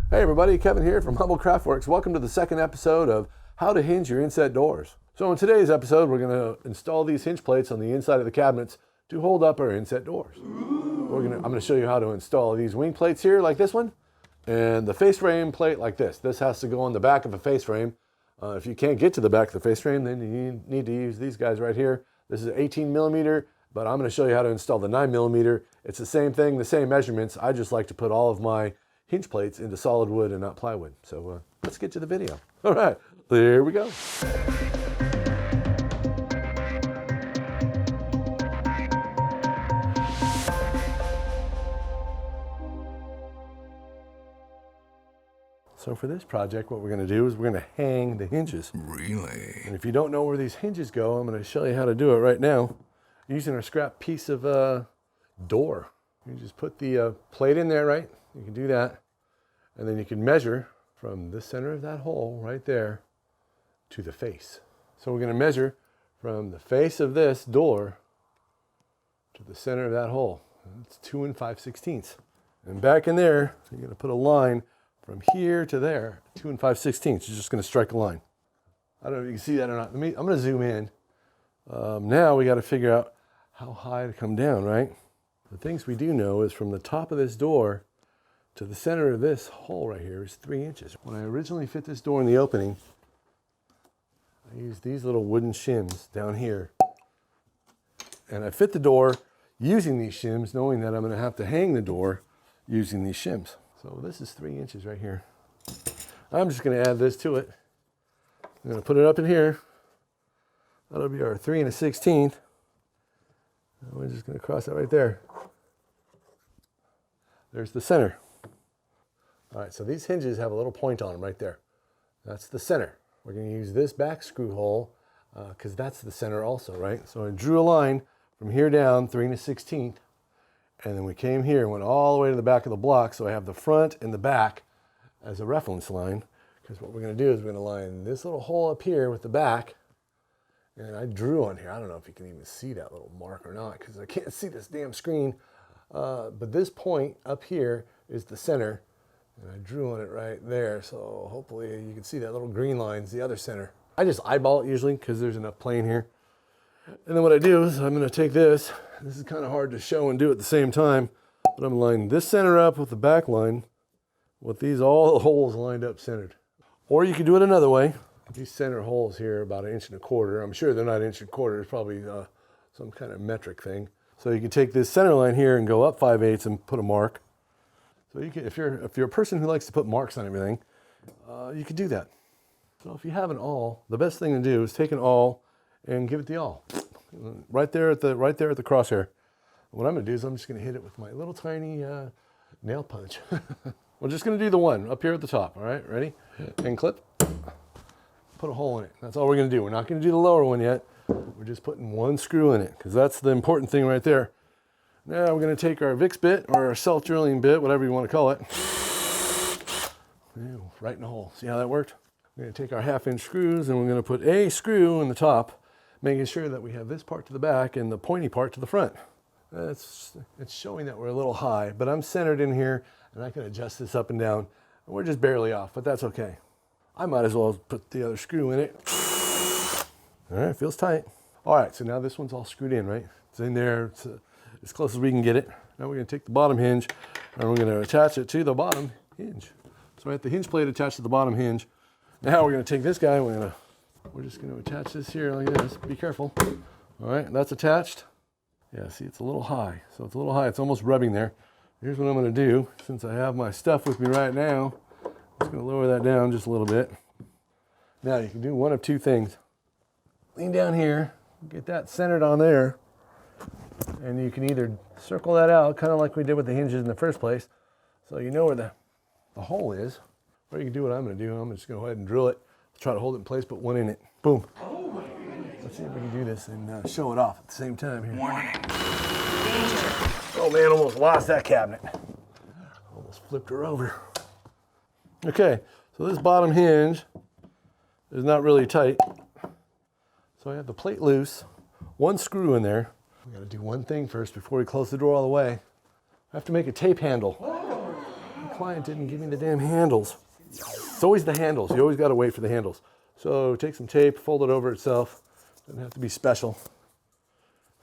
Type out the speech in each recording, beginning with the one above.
Hey everybody, Kevin here from HumboldtCraftworks. Welcome to the second episode of How to Hinge Your Inset Doors. So in today's episode, we're going to install these hinge plates on the inside of the cabinets to hold up our inset doors. I'm going to show you how to install these wing plates here like this one, and the face frame plate like this. This has to go on the back of a face frame. If you can't get to the back of the face frame, then you need to use these guys right here. This is 18 millimeter, but I'm going to show you how to install the 9 millimeter. It's the same thing, the same measurements. I just like to put all of my hinge plates into solid wood and not plywood. So let's get to the video. All right, there we go. So for this project, what we're going to do is we're going to hang the hinges. Really? And if you don't know where these hinges go, I'm going to show you how to do it right now using our scrap piece of door. You just put the plate in there, right? You can do that. And then you can measure from the center of that hole right there to the face. So we're going to measure from the face of this door to the center of that hole. It's 2 5/16. And back in there, you're going to put a line from here to there, 2 5/16. You're just going to strike a line. I don't know if you can see that or not. I'm going to zoom in. Now we got to figure out how high to come down, right? The things we do know is from the top of this door to the center of this hole right here is 3 inches. When I originally fit this door in the opening, I used these little wooden shims down here. And I fit the door using these shims, knowing that I'm going to have to hang the door using these shims. So this is 3 inches right here. I'm just going to add this to it. I'm going to put it up in here. That'll be our 3 1/16. We're just going to cross that right there. There's the center. All right, so these hinges have a little point on them right there. That's the center. We're going to use this back screw hole because that's the center also, right? So I drew a line from here down 3 1/16, and then we came here and went all the way to the back of the block. So I have the front and the back as a reference line, because what we're going to do is we're going to line this little hole up here with the back. And I drew on here. I don't know if you can even see that little mark or not because I can't see this damn screen. But this point up here is the center. And I drew on it right there. So hopefully you can see that little green line's the other center. I just eyeball it usually because there's enough plane here. And then what I do is I'm going to take this. This is kind of hard to show and do at the same time. But I'm going to line this center up with the back line with all the holes lined up centered. Or you can do it another way. These center holes here are about 1 1/4 inches. I'm sure they're not 1 1/4 inches. It's probably some kind of metric thing. So you can take this center line here and go up 5/8 and put a mark. So you can, if you're a person who likes to put marks on everything, you could do that. So if you have an awl, the best thing to do is take an awl and give it the awl right there at the crosshair. What I'm going to do is I'm just going to hit it with my little tiny nail punch. We're just going to do the one up here at the top. All right, ready? And clip. Put a hole in it. That's all we're going to do. We're not going to do the lower one yet. We're just putting one screw in it because that's the important thing right there. Now we're going to take our Vicks bit or our self-drilling bit, whatever you want to call it. Right in the hole. See how that worked? We're going to take our 1/2 inch screws and we're going to put a screw in the top, making sure that we have this part to the back and the pointy part to the front. It's showing that we're a little high, but I'm centered in here and I can adjust this up and down. We're just barely off, but that's okay. I might as well put the other screw in it. All right, feels tight. All right, so now this one's all screwed in, right? It's in there, it's as close as we can get it. Now we're gonna take the bottom hinge and we're gonna attach it to the bottom hinge. So I have the hinge plate attached to the bottom hinge. Now we're gonna take this guy, we're just gonna attach this here like this. Be careful. All right, that's attached. Yeah, see, it's a little high. So it's a little high, it's almost rubbing there. Here's what I'm gonna do. Since I have my stuff with me right now, I'm just going to lower that down just a little bit. Now you can do one of two things. Lean down here, get that centered on there, and you can either circle that out, kind of like we did with the hinges in the first place, so you know where the hole is. Or you can do what I'm going to do. I'm just going to go ahead and drill it. Try to hold it in place, put one in it. Boom. Oh my goodness. Let's see if we can do this and show it off at the same time here. Warning. Danger. Oh man, almost lost that cabinet. Almost flipped her over. Okay, so this bottom hinge is not really tight. So I have the plate loose, one screw in there. We gotta do one thing first before we close the door all the way. I have to make a tape handle. client didn't give me the damn handles. It's always the handles. You always got to wait for the handles. So take some tape, fold it over itself. Doesn't have to be special.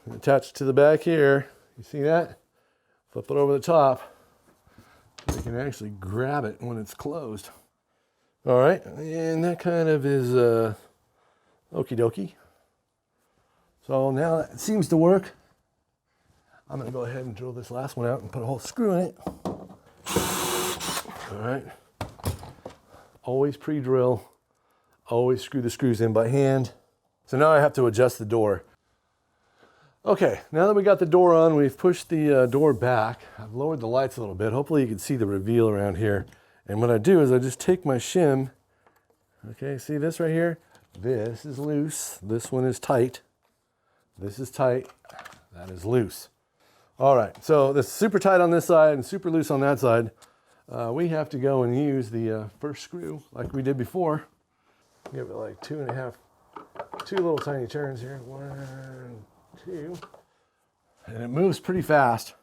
And attach it to the back here. You see that? Flip it over the top. So you can actually grab it when it's closed. All right, and that kind of is okie dokie. So now that seems to work. I'm gonna go ahead and drill this last one out and put a whole screw in it. All right. Always pre-drill. Always screw the screws in by hand. So now I have to adjust the door. Okay, now that we got the door on, we've pushed the door back. I've lowered the lights a little bit. Hopefully you can see the reveal around here. And what I do is I just take my shim. Okay, see this right here? This is loose. This one is tight. This is tight. That is loose. All right, so this is super tight on this side and super loose on that side. We have to go and use the first screw like we did before. Give it like two little tiny turns here. 1, 2. And it moves pretty fast.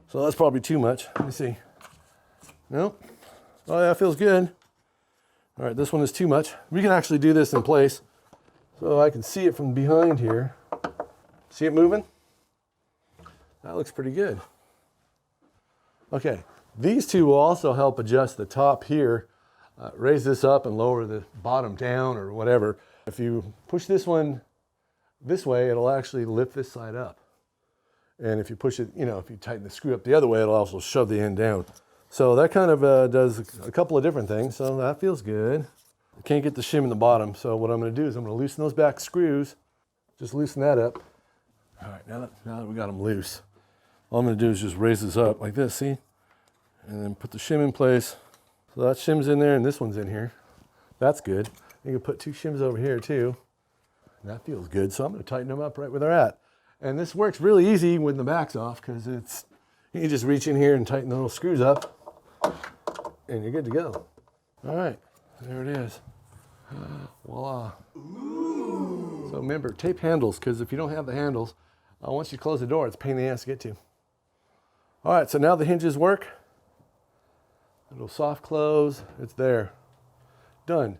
So that's probably too much. Let me see. Nope. Oh, yeah, feels good. All right, this one is too much. We can actually do this in place. So I can see it from behind here. See it moving? That looks pretty good. Okay, these two will also help adjust the top here. Raise this up and lower the bottom down or whatever. If you push this one this way, it'll actually lift this side up. And if you push it, if you tighten the screw up the other way, it'll also shove the end down. So that kind of does a couple of different things. So that feels good. I can't get the shim in the bottom. So what I'm going to do is I'm going to loosen those back screws. Just loosen that up. All right, now that we got them loose, all I'm going to do is just raise this up like this, see? And then put the shim in place. So that shim's in there and this one's in here. That's good. You can put 2 shims over here too. And that feels good. So I'm going to tighten them up right where they're at. And this works really easy when the back's off because you can just reach in here and tighten the little screws up and you're good to go. All right, there it is. Voila. Ooh. So remember, tape handles, because if you don't have the handles, once you close the door, it's a pain in the ass to get to. All right, so now the hinges work. It'll soft close, it's there. Done.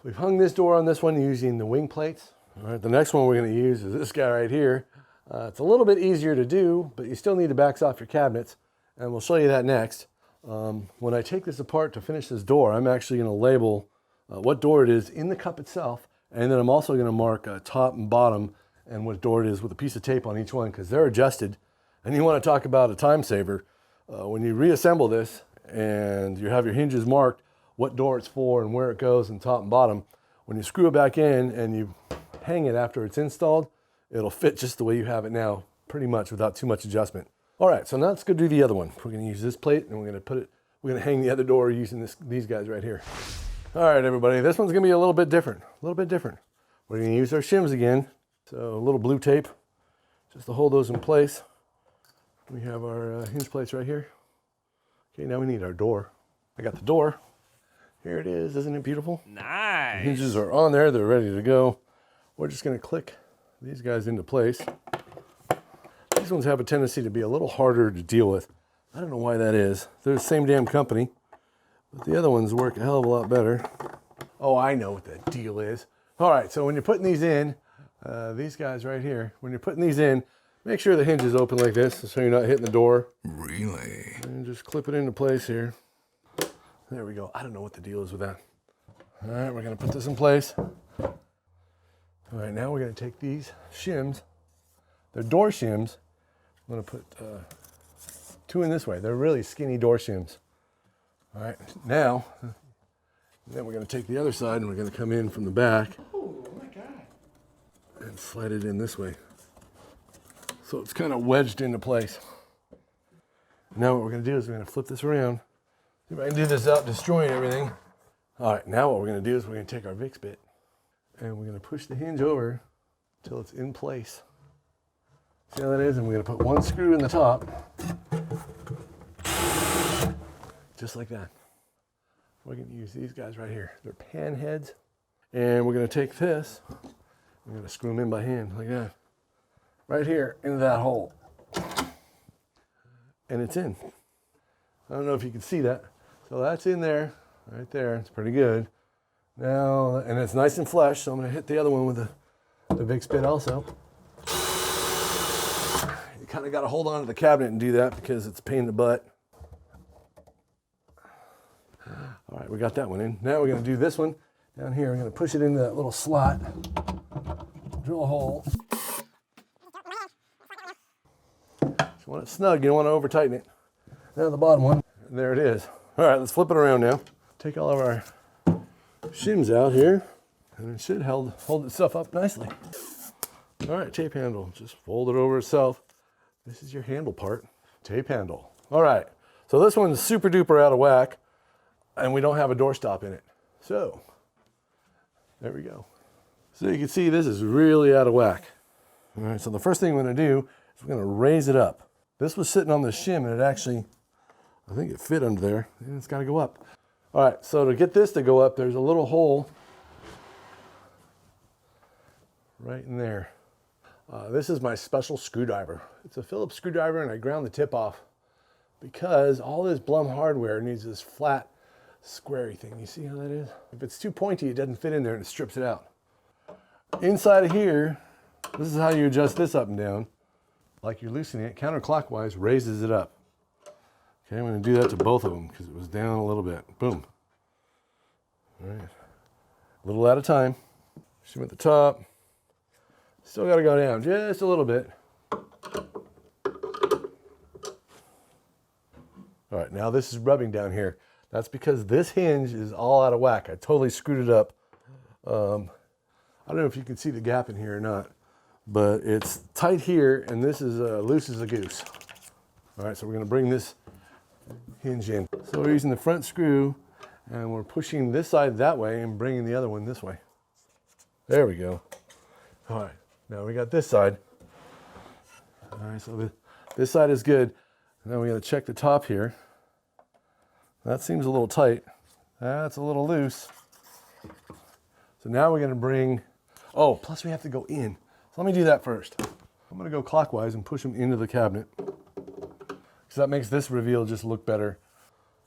We've hung this door on this one using the wing plates. All right, the next one we're gonna use is this guy right here. It's a little bit easier to do, but you still need to backs off your cabinets, and we'll show you that next. When I take this apart to finish this door, I'm actually gonna label what door it is in the cup itself, and then I'm also gonna mark top and bottom and what door it is with a piece of tape on each one, because they're adjusted. And you wanna talk about a time saver. When you reassemble this and you have your hinges marked, what door it's for and where it goes and top and bottom, when you screw it back in and you hang it after it's installed, it'll fit just the way you have it now, pretty much without too much adjustment. All right, so now let's go do the other one. We're gonna use this plate and we're gonna hang the other door using these guys right here. All right, everybody, this one's gonna be a little bit different. We're gonna use our shims again. So a little blue tape, just to hold those in place. We have our hinge plates right here. Okay, now we need our door. I got the door. Here it is, isn't it beautiful? Nice. The hinges are on there, they're ready to go. We're just gonna click these guys into place. These ones have a tendency to be a little harder to deal with. I don't know why that is. They're the same damn company, but the other ones work a hell of a lot better. Oh, I know what the deal is. All right, so when you're putting these in, these guys right here, when you're putting these in, make sure the hinge is open like this so you're not hitting the door. Really? And just clip it into place here. There we go. I don't know what the deal is with that. All right, we're gonna put this in place. All right, now we're gonna take these shims. They're door shims. I'm gonna put 2 in this way. They're really skinny door shims. All right, now, then we're gonna take the other side and we're gonna come in from the back. Oh my God. And slide it in this way. So it's kind of wedged into place. Now what we're gonna do is we're gonna flip this around. See if I can do this without destroying everything. All right, now what we're gonna do is we're gonna take our Vicks bit and we're gonna push the hinge over until it's in place. See how that is? And we're gonna put 1 screw in the top. Just like that. We're gonna use these guys right here. They're pan heads. And we're gonna take this, we're gonna screw them in by hand like that. Right here into that hole. And it's in. I don't know if you can see that. So that's in there, right there. It's pretty good. Now, and it's nice and flush, so I'm going to hit the other one with the big spit also. You kind of got to hold on to the cabinet and do that because it's a pain in the butt. All right, we got that one in. Now we're going to do this one down here. I'm going to push it into that little slot, drill a hole. You want it snug, you don't want to over tighten it. Now the bottom one, there it is. All right, let's flip it around now. Take all of our shims out here, and it should hold itself up nicely. All right, tape handle, just fold it over itself. This is your handle part, tape handle. All right, so this one's super duper out of whack, and we don't have a doorstop in it. So, there we go. So you can see this is really out of whack. All right, so the first thing we're gonna do is we're gonna raise it up. This was sitting on the shim, and it actually, I think it fit under there, and it's gotta go up. All right, so to get this to go up, there's a little hole right in there. This is my special screwdriver. It's a Phillips screwdriver, and I ground the tip off because all this Blum hardware needs this flat, squarey thing. You see how that is? If it's too pointy, it doesn't fit in there and it strips it out. Inside of here, this is how you adjust this up and down. Like you're loosening it, counterclockwise raises it up. Okay, I'm going to do that to both of them because it was down a little bit. Boom. All right, a little at a time. Shim at the top. Still got to go down just a little bit. All right, now this is rubbing down here. That's because this hinge is all out of whack. I totally screwed it up. I don't know if you can see the gap in here or not, but it's tight here, and this is loose as a goose. All right, so we're going to bring this hinge in. So we're using the front screw, and we're pushing this side that way and bringing the other one this way. There we go. All right, now we got this side. All right, so this side is good. Now we got to check the top here. That seems a little tight. That's a little loose. So now we're going to bring, oh, plus we have to go in. So let me do that first. I'm going to go clockwise and push them into the cabinet. So that makes this reveal just look better.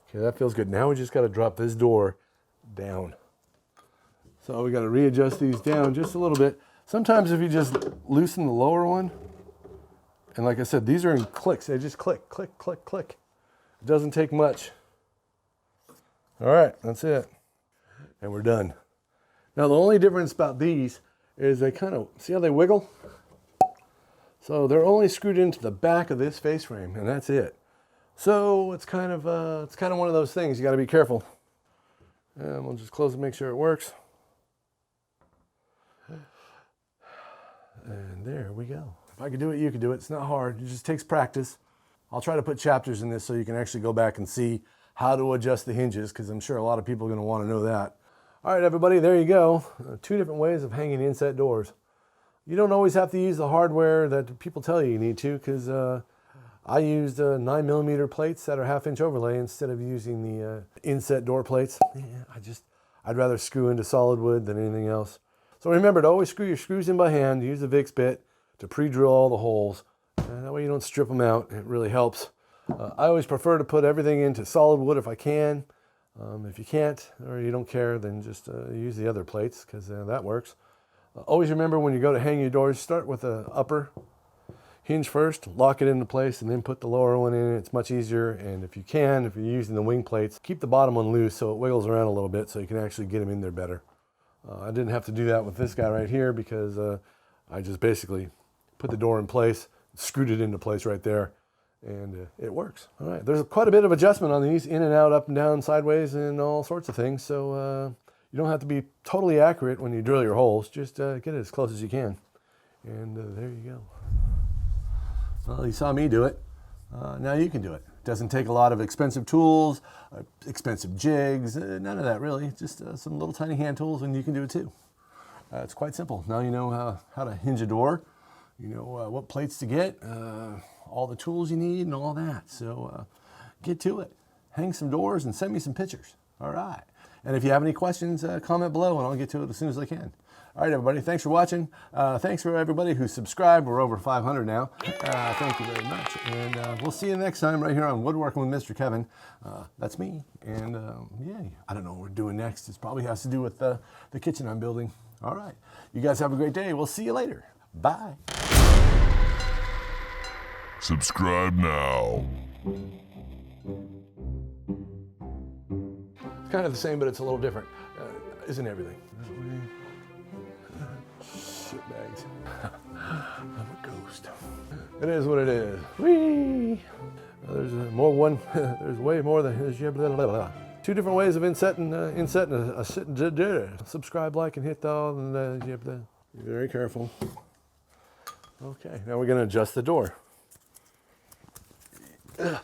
Okay, that feels good. Now we just got to drop this door down. So we got to readjust these down just a little bit. Sometimes if you just loosen the lower one, and like I said, these are in clicks. They just click, click, click, click. It doesn't take much. All right, that's it. And we're done. Now the only difference about these is they kind of, see how they wiggle? So they're only screwed into the back of this face frame, and that's it. So it's kind of one of those things. You got to be careful. And we'll just close and make sure it works. And there we go. If I could do it, you could do it. It's not hard. It just takes practice. I'll try to put chapters in this so you can actually go back and see how to adjust the hinges, because I'm sure a lot of people are going to want to know that. All right, everybody, there you go. 2 different ways of hanging inset doors. You don't always have to use the hardware that people tell you need to, because I used 9mm plates that are 1/2-inch overlay instead of using the inset door plates. Yeah, I'd rather screw into solid wood than anything else. So remember to always screw your screws in by hand. Use the Vicks bit to pre-drill all the holes. That way you don't strip them out. It really helps. I always prefer to put everything into solid wood if I can. If you can't or you don't care, then just use the other plates, because that works. Always remember when you go to hang your doors, start with the upper hinge first, lock it into place, and then put the lower one in. It's much easier. And if you're using the wing plates, keep the bottom one loose so it wiggles around a little bit so you can actually get them in there better. I didn't have to do that with this guy right here because I just basically put the door in place, screwed it into place right there, and it works. All right, there's quite a bit of adjustment on these, in and out, up and down, sideways, and all sorts of things. So you don't have to be totally accurate when you drill your holes. Just get it as close as you can. And there you go. Well, you saw me do it. Now you can do it. It doesn't take a lot of expensive tools, expensive jigs, none of that really. Just some little tiny hand tools, and you can do it too. It's quite simple. Now you know how to hinge a door. You know what plates to get, all the tools you need, and all that. So get to it. Hang some doors and send me some pictures. All right. And if you have any questions, comment below and I'll get to it as soon as I can. All right, everybody, thanks for watching. Thanks for everybody who subscribed. We're over 500 now. Thank you very much. And we'll see you next time right here on Woodworking with Mr. Kevin. That's me. And yeah, I don't know what we're doing next. It probably has to do with the kitchen I'm building. All right. You guys have a great day. We'll see you later. Bye. Subscribe now. It's kind of the same, but it's a little different. Isn't everything? Shitbags. I'm a ghost. It is what it is. Whee! There's more one. There's way more than his. Two different ways of insetting a subscribe, like, and hit the all. And be very careful. Okay, now we're going to adjust the door. Ugh.